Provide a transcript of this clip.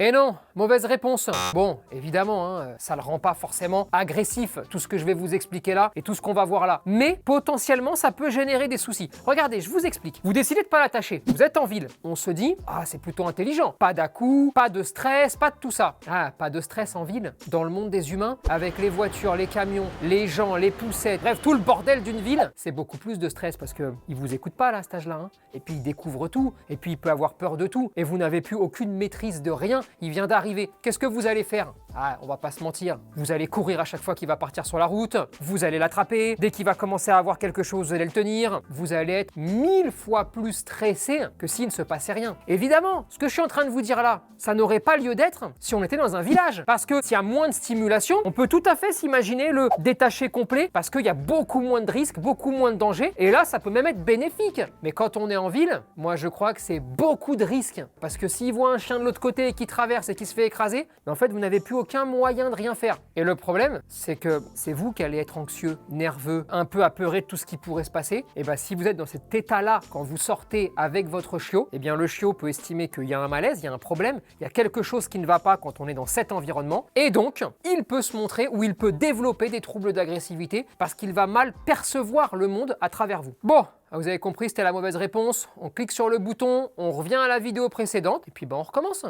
Et non, mauvaise réponse. Bon, évidemment, ça ne le rend pas forcément agressif, tout ce que je vais vous expliquer là et tout ce qu'on va voir là. Mais potentiellement, ça peut générer des soucis. Regardez, je vous explique. Vous décidez de pas l'attacher. Vous êtes en ville. On se dit, ah, c'est plutôt intelligent. Pas d'à-coups, pas de stress, pas de tout ça. Ah, pas de stress en ville. Dans le monde des humains, avec les voitures, les camions, les gens, les poussettes, bref, tout le bordel d'une ville, c'est beaucoup plus de stress parce que il vous écoute pas là, à cet âge-là. Et puis il découvre tout. Et puis il peut avoir peur de tout. Et vous n'avez plus aucune maîtrise de rien. Il vient d'arriver. Qu'est-ce que vous allez faire? Ah, on va pas se mentir. Vous allez courir à chaque fois qu'il va partir sur la route. Vous allez l'attraper. Dès qu'il va commencer à avoir quelque chose, vous allez le tenir. Vous allez être 1000 fois plus stressé que s'il ne se passait rien. Évidemment, ce que je suis en train de vous dire là, ça n'aurait pas lieu d'être si on était dans un village. Parce que s'il y a moins de stimulation, on peut tout à fait s'imaginer le détacher complet parce qu'il y a beaucoup moins de risques, beaucoup moins de dangers. Et là, ça peut même être bénéfique. Mais quand on est en ville, moi je crois que c'est beaucoup de risques. Parce que s'il voit un chien de l'autre côté qui traverse et qui se fait écraser, en fait, vous n'avez plus aucun moyen de rien faire. Et le problème, c'est que c'est vous qui allez être anxieux, nerveux, un peu apeuré de tout ce qui pourrait se passer. Et bien, si vous êtes dans cet état-là, quand vous sortez avec votre chiot, et bien le chiot peut estimer qu'il y a un malaise, il y a un problème, il y a quelque chose qui ne va pas quand on est dans cet environnement. Et donc, il peut se montrer ou il peut développer des troubles d'agressivité parce qu'il va mal percevoir le monde à travers vous. Bon, vous avez compris, c'était la mauvaise réponse. On clique sur le bouton, on revient à la vidéo précédente et puis on recommence.